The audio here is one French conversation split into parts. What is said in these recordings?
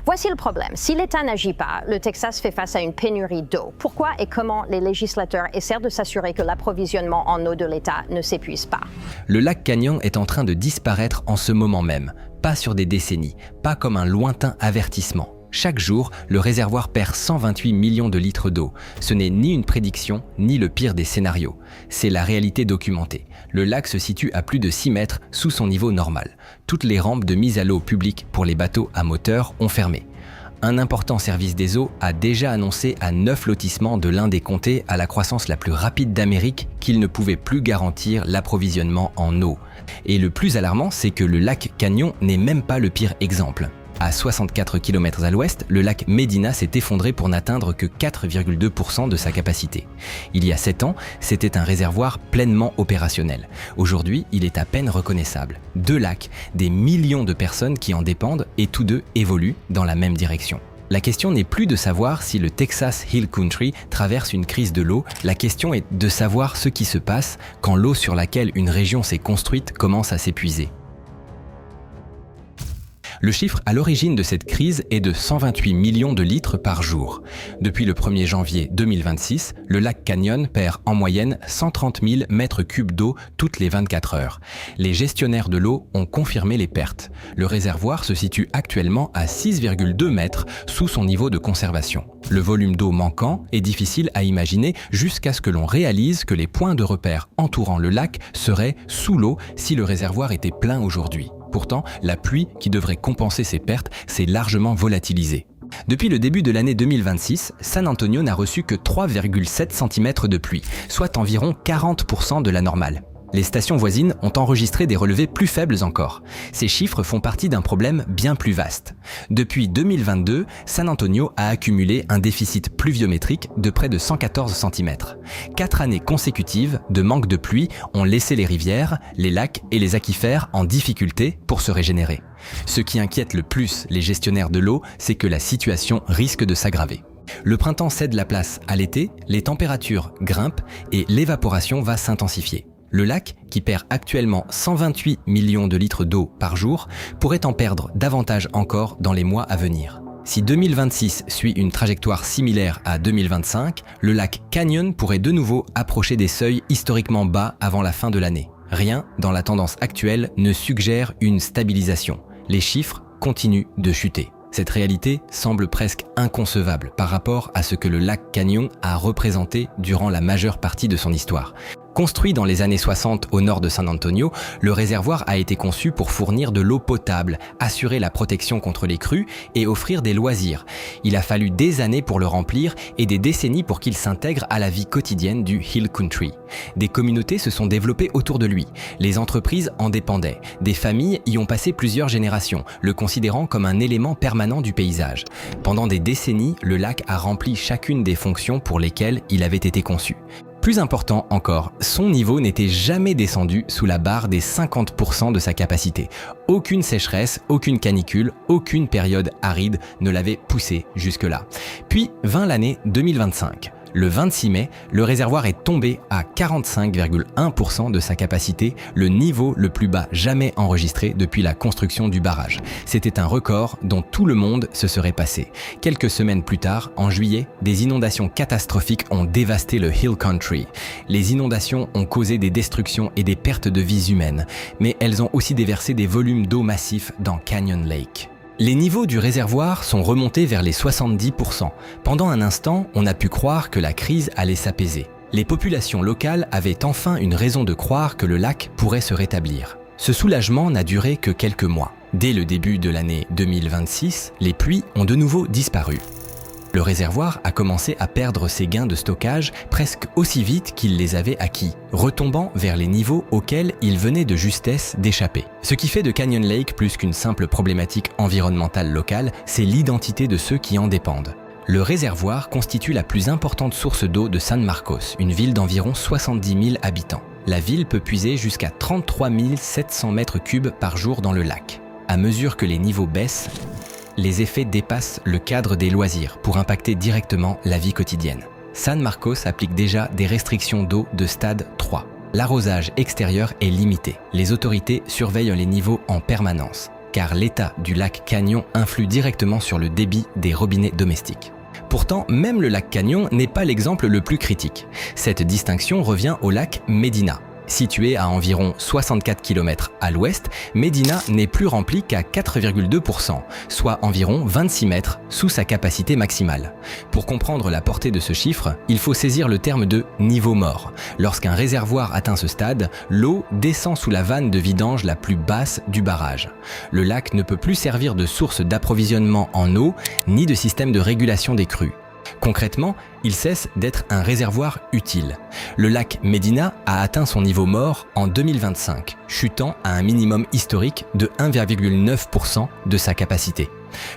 Voici le problème. Si l'État n'agit pas, le Texas fait face à une pénurie d'eau. Pourquoi et comment les législateurs essaient de s'assurer que l'approvisionnement en eau de l'État ne s'épuise pas? Le lac Canyon est en train de disparaître en ce moment même, pas sur des décennies, pas comme un lointain avertissement. Chaque jour, le réservoir perd 128 millions de litres d'eau. Ce n'est ni une prédiction, ni le pire des scénarios. C'est la réalité documentée. Le lac se situe à plus de 6 mètres sous son niveau normal. Toutes les rampes de mise à l'eau publique pour les bateaux à moteur ont fermé. Un important service des eaux a déjà annoncé à 9 lotissements de l'un des comtés à la croissance la plus rapide d'Amérique qu'il ne pouvait plus garantir l'approvisionnement en eau. Et le plus alarmant, c'est que le lac Canyon n'est même pas le pire exemple. À 64 km à l'ouest, le lac Medina s'est effondré pour n'atteindre que 4,2% de sa capacité. Il y a 7 ans, c'était un réservoir pleinement opérationnel. Aujourd'hui, il est à peine reconnaissable. 2 lacs, des millions de personnes qui en dépendent et tous deux évoluent dans la même direction. La question n'est plus de savoir si le Texas Hill Country traverse une crise de l'eau, la question est de savoir ce qui se passe quand l'eau sur laquelle une région s'est construite commence à s'épuiser. Le chiffre à l'origine de cette crise est de 128 millions de litres par jour. Depuis le 1er janvier 2026, le lac Canyon perd en moyenne 130 000 mètres cubes d'eau toutes les 24 heures. Les gestionnaires de l'eau ont confirmé les pertes. Le réservoir se situe actuellement à 6,2 mètres sous son niveau de conservation. Le volume d'eau manquant est difficile à imaginer jusqu'à ce que l'on réalise que les points de repère entourant le lac seraient sous l'eau si le réservoir était plein aujourd'hui. Pourtant, la pluie qui devrait compenser ces pertes s'est largement volatilisée. Depuis le début de l'année 2026, San Antonio n'a reçu que 3,7 cm de pluie, soit environ 40% de la normale. Les stations voisines ont enregistré des relevés plus faibles encore. Ces chiffres font partie d'un problème bien plus vaste. Depuis 2022, San Antonio a accumulé un déficit pluviométrique de près de 114 cm. 4 années consécutives de manque de pluie ont laissé les rivières, les lacs et les aquifères en difficulté pour se régénérer. Ce qui inquiète le plus les gestionnaires de l'eau, c'est que la situation risque de s'aggraver. Le printemps cède la place à l'été, les températures grimpent et l'évaporation va s'intensifier. Le lac, qui perd actuellement 128 millions de litres d'eau par jour, pourrait en perdre davantage encore dans les mois à venir. Si 2026 suit une trajectoire similaire à 2025, le lac Canyon pourrait de nouveau approcher des seuils historiquement bas avant la fin de l'année. Rien dans la tendance actuelle ne suggère une stabilisation. Les chiffres continuent de chuter. Cette réalité semble presque inconcevable par rapport à ce que le lac Canyon a représenté durant la majeure partie de son histoire. Construit dans les années 60 au nord de San Antonio, le réservoir a été conçu pour fournir de l'eau potable, assurer la protection contre les crues et offrir des loisirs. Il a fallu des années pour le remplir et des décennies pour qu'il s'intègre à la vie quotidienne du Hill Country. Des communautés se sont développées autour de lui. Les entreprises en dépendaient. Des familles y ont passé plusieurs générations, le considérant comme un élément permanent du paysage. Pendant des décennies, le lac a rempli chacune des fonctions pour lesquelles il avait été conçu. Plus important encore, son niveau n'était jamais descendu sous la barre des 50% de sa capacité. Aucune sécheresse, aucune canicule, aucune période aride ne l'avait poussé jusque-là. Puis vint l'année 2025. Le 26 mai, le réservoir est tombé à 45,1% de sa capacité, le niveau le plus bas jamais enregistré depuis la construction du barrage. C'était un record dont tout le monde se serait passé. Quelques semaines plus tard, en juillet, des inondations catastrophiques ont dévasté le Hill Country. Les inondations ont causé des destructions et des pertes de vies humaines, mais elles ont aussi déversé des volumes d'eau massifs dans Canyon Lake. Les niveaux du réservoir sont remontés vers les 70%. Pendant un instant, on a pu croire que la crise allait s'apaiser. Les populations locales avaient enfin une raison de croire que le lac pourrait se rétablir. Ce soulagement n'a duré que quelques mois. Dès le début de l'année 2026, les pluies ont de nouveau disparu. Le réservoir a commencé à perdre ses gains de stockage presque aussi vite qu'il les avait acquis, retombant vers les niveaux auxquels il venait de justesse d'échapper. Ce qui fait de Canyon Lake plus qu'une simple problématique environnementale locale, c'est l'identité de ceux qui en dépendent. Le réservoir constitue la plus importante source d'eau de San Marcos, une ville d'environ 70 000 habitants. La ville peut puiser jusqu'à 33 700 mètres cubes par jour dans le lac. À mesure que les niveaux baissent, les effets dépassent le cadre des loisirs pour impacter directement la vie quotidienne. San Marcos applique déjà des restrictions d'eau de stade 3. L'arrosage extérieur est limité. Les autorités surveillent les niveaux en permanence. car l'état du lac Canyon influe directement sur le débit des robinets domestiques. Pourtant, même le lac Canyon n'est pas l'exemple le plus critique. Cette distinction revient au lac Medina. Situé à environ 64 km à l'ouest, Medina n'est plus rempli qu'à 4,2%, soit environ 26 mètres sous sa capacité maximale. Pour comprendre la portée de ce chiffre, il faut saisir le terme de niveau mort. Lorsqu'un réservoir atteint ce stade, l'eau descend sous la vanne de vidange la plus basse du barrage. Le lac ne peut plus servir de source d'approvisionnement en eau, ni de système de régulation des crues. Concrètement, il cesse d'être un réservoir utile. Le lac Medina a atteint son niveau mort en 2025, chutant à un minimum historique de 1,9% de sa capacité.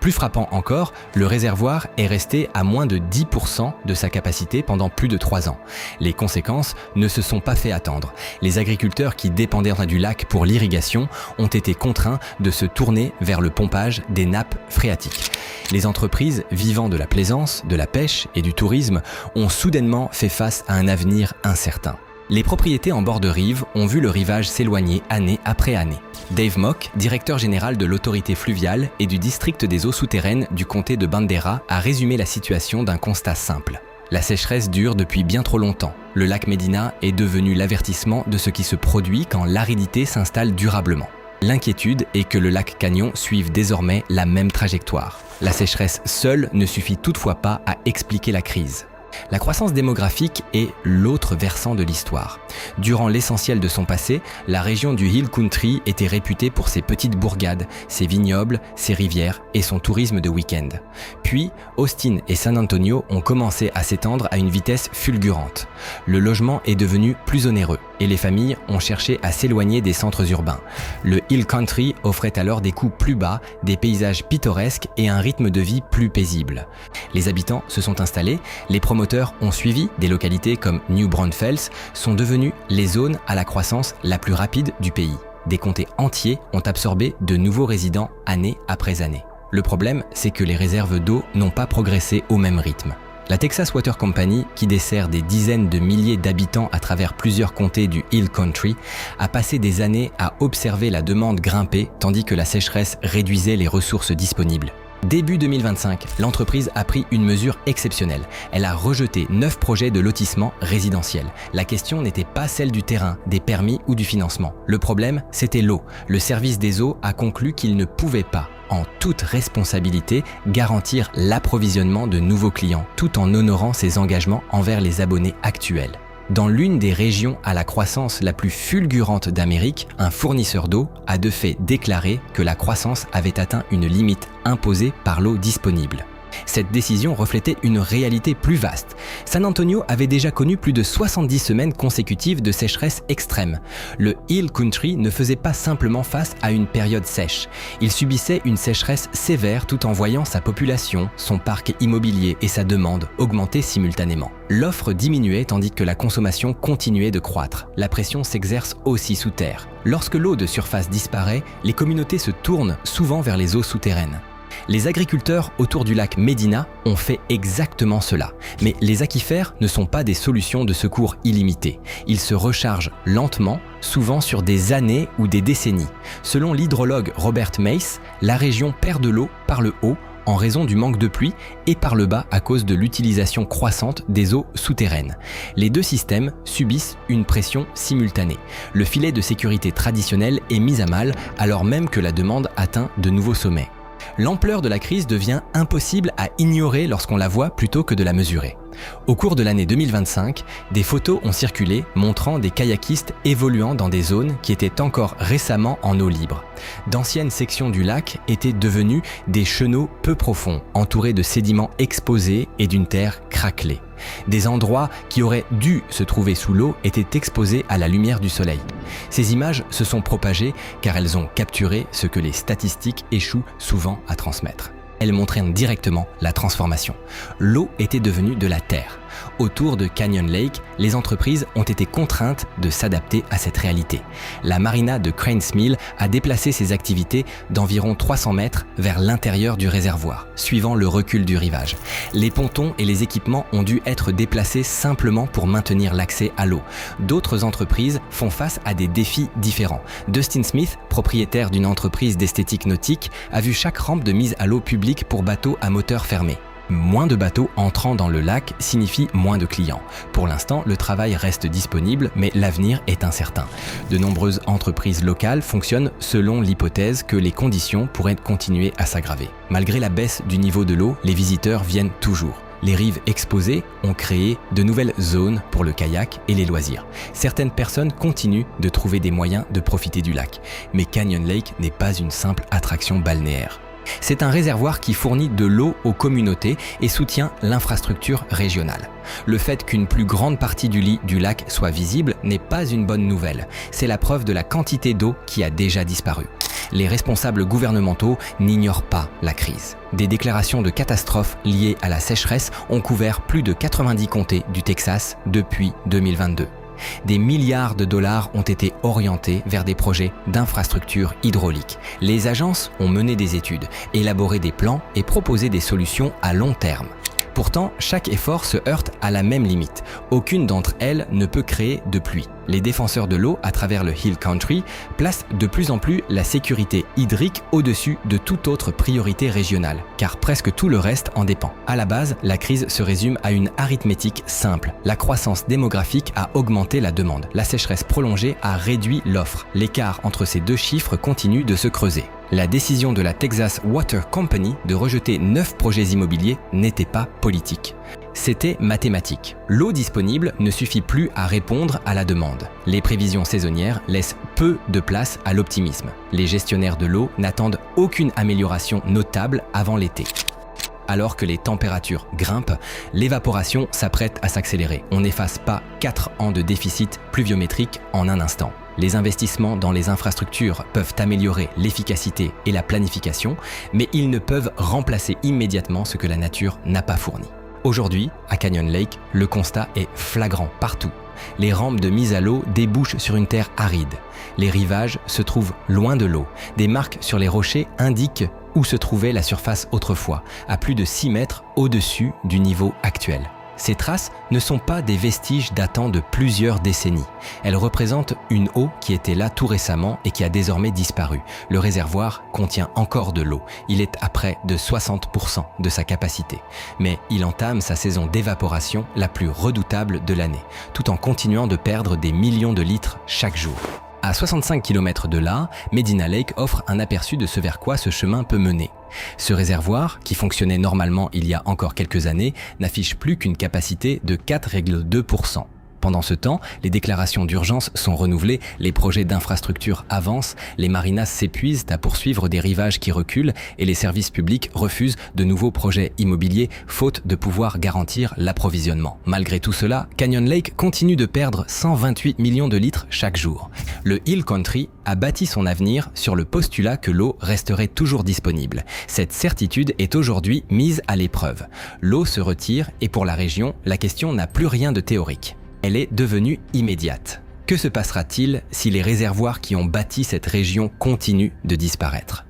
Plus frappant encore, le réservoir est resté à moins de 10% de sa capacité pendant plus de 3 ans. Les conséquences ne se sont pas fait attendre. Les agriculteurs qui dépendaient du lac pour l'irrigation ont été contraints de se tourner vers le pompage des nappes phréatiques. Les entreprises vivant de la plaisance, de la pêche et du tourisme ont soudainement fait face à un avenir incertain. Les propriétés en bord de rive ont vu le rivage s'éloigner année après année. Dave Mock, directeur général de l'autorité fluviale et du district des eaux souterraines du comté de Bandera, a résumé la situation d'un constat simple. La sécheresse dure depuis bien trop longtemps. Le lac Medina est devenu l'avertissement de ce qui se produit quand l'aridité s'installe durablement. L'inquiétude est que le lac Canyon suive désormais la même trajectoire. La sécheresse seule ne suffit toutefois pas à expliquer la crise. La croissance démographique est l'autre versant de l'histoire. Durant l'essentiel de son passé, la région du Hill Country était réputée pour ses petites bourgades, ses vignobles, ses rivières et son tourisme de week-end. Puis, Austin et San Antonio ont commencé à s'étendre à une vitesse fulgurante. Le logement est devenu plus onéreux et les familles ont cherché à s'éloigner des centres urbains. Le Hill Country offrait alors des coûts plus bas, des paysages pittoresques et un rythme de vie plus paisible. Les habitants se sont installés, les promoteurs ont suivi, des localités comme New Braunfels sont devenues les zones à la croissance la plus rapide du pays. Des comtés entiers ont absorbé de nouveaux résidents année après année. Le problème, c'est que les réserves d'eau n'ont pas progressé au même rythme. La Texas Water Company, qui dessert des dizaines de milliers d'habitants à travers plusieurs comtés du Hill Country, a passé des années à observer la demande grimper tandis que la sécheresse réduisait les ressources disponibles. Début 2025, l'entreprise a pris une mesure exceptionnelle. Elle a rejeté 9 projets de lotissement résidentiel. La question n'était pas celle du terrain, des permis ou du financement. Le problème, c'était l'eau. Le service des eaux a conclu qu'il ne pouvait pas, en toute responsabilité, garantir l'approvisionnement de nouveaux clients, tout en honorant ses engagements envers les abonnés actuels. Dans l'une des régions à la croissance la plus fulgurante d'Amérique, un fournisseur d'eau a de fait déclaré que la croissance avait atteint une limite imposée par l'eau disponible. Cette décision reflétait une réalité plus vaste. San Antonio avait déjà connu plus de 70 semaines consécutives de sécheresse extrême. Le Hill Country ne faisait pas simplement face à une période sèche. Il subissait une sécheresse sévère tout en voyant sa population, son parc immobilier et sa demande augmenter simultanément. L'offre diminuait tandis que la consommation continuait de croître. La pression s'exerce aussi sous terre. Lorsque l'eau de surface disparaît, les communautés se tournent souvent vers les eaux souterraines. Les agriculteurs autour du lac Medina ont fait exactement cela. Mais les aquifères ne sont pas des solutions de secours illimitées. Ils se rechargent lentement, souvent sur des années ou des décennies. Selon l'hydrologue Robert Mace, la région perd de l'eau par le haut en raison du manque de pluie et par le bas à cause de l'utilisation croissante des eaux souterraines. Les deux systèmes subissent une pression simultanée. Le filet de sécurité traditionnel est mis à mal alors même que la demande atteint de nouveaux sommets. L'ampleur de la crise devient impossible à ignorer lorsqu'on la voit plutôt que de la mesurer. Au cours de l'année 2025, des photos ont circulé montrant des kayakistes évoluant dans des zones qui étaient encore récemment en eau libre. D'anciennes sections du lac étaient devenues des chenaux peu profonds, entourés de sédiments exposés et d'une terre craquelée. Des endroits qui auraient dû se trouver sous l'eau étaient exposés à la lumière du soleil. Ces images se sont propagées car elles ont capturé ce que les statistiques échouent souvent à transmettre. Elles montraient directement la transformation. L'eau était devenue de la terre. Autour de Canyon Lake, les entreprises ont été contraintes de s'adapter à cette réalité. La marina de Cranes Mill a déplacé ses activités d'environ 300 mètres vers l'intérieur du réservoir, suivant le recul du rivage. Les pontons et les équipements ont dû être déplacés simplement pour maintenir l'accès à l'eau. D'autres entreprises font face à des défis différents. Dustin Smith, propriétaire d'une entreprise d'esthétique nautique, a vu chaque rampe de mise à l'eau publique pour bateaux à moteur fermé. Moins de bateaux entrant dans le lac signifie moins de clients. Pour l'instant, le travail reste disponible, mais l'avenir est incertain. De nombreuses entreprises locales fonctionnent selon l'hypothèse que les conditions pourraient continuer à s'aggraver. Malgré la baisse du niveau de l'eau, les visiteurs viennent toujours. Les rives exposées ont créé de nouvelles zones pour le kayak et les loisirs. Certaines personnes continuent de trouver des moyens de profiter du lac. Mais Canyon Lake n'est pas une simple attraction balnéaire. C'est un réservoir qui fournit de l'eau aux communautés et soutient l'infrastructure régionale. Le fait qu'une plus grande partie du lit du lac soit visible n'est pas une bonne nouvelle. C'est la preuve de la quantité d'eau qui a déjà disparu. Les responsables gouvernementaux n'ignorent pas la crise. Des déclarations de catastrophe liées à la sécheresse ont couvert plus de 90 comtés du Texas depuis 2022. Des milliards de dollars ont été orientés vers des projets d'infrastructures hydrauliques. Les agences ont mené des études, élaboré des plans et proposé des solutions à long terme. Pourtant, chaque effort se heurte à la même limite. Aucune d'entre elles ne peut créer de pluie. Les défenseurs de l'eau, à travers le Hill Country, placent de plus en plus la sécurité hydrique au-dessus de toute autre priorité régionale, car presque tout le reste en dépend. À la base, la crise se résume à une arithmétique simple. La croissance démographique a augmenté la demande. La sécheresse prolongée a réduit l'offre. L'écart entre ces deux chiffres continue de se creuser. La décision de la Texas Water Company de rejeter 9 projets immobiliers n'était pas politique. C'était mathématique. L'eau disponible ne suffit plus à répondre à la demande. Les prévisions saisonnières laissent peu de place à l'optimisme. Les gestionnaires de l'eau n'attendent aucune amélioration notable avant l'été. Alors que les températures grimpent, l'évaporation s'apprête à s'accélérer. On n'efface pas 4 ans de déficit pluviométrique en un instant. Les investissements dans les infrastructures peuvent améliorer l'efficacité et la planification, mais ils ne peuvent remplacer immédiatement ce que la nature n'a pas fourni. Aujourd'hui, à Canyon Lake, le constat est flagrant partout. Les rampes de mise à l'eau débouchent sur une terre aride. Les rivages se trouvent loin de l'eau. Des marques sur les rochers indiquent où se trouvait la surface autrefois, à plus de 6 mètres au-dessus du niveau actuel. Ces traces ne sont pas des vestiges datant de plusieurs décennies. Elles représentent une eau qui était là tout récemment et qui a désormais disparu. Le réservoir contient encore de l'eau. Il est à près de 60% de sa capacité. Mais il entame sa saison d'évaporation la plus redoutable de l'année, tout en continuant de perdre des millions de litres chaque jour. À 65 km de là, Medina Lake offre un aperçu de ce vers quoi ce chemin peut mener. Ce réservoir, qui fonctionnait normalement il y a encore quelques années, n'affiche plus qu'une capacité de 4,2%. Pendant ce temps, les déclarations d'urgence sont renouvelées, les projets d'infrastructure avancent, les marinas s'épuisent à poursuivre des rivages qui reculent et les services publics refusent de nouveaux projets immobiliers faute de pouvoir garantir l'approvisionnement. Malgré tout cela, Canyon Lake continue de perdre 128 millions de litres chaque jour. Le Hill Country a bâti son avenir sur le postulat que l'eau resterait toujours disponible. Cette certitude est aujourd'hui mise à l'épreuve. L'eau se retire et pour la région, la question n'a plus rien de théorique. Elle est devenue immédiate. Que se passera-t-il si les réservoirs qui ont bâti cette région continuent de disparaître ?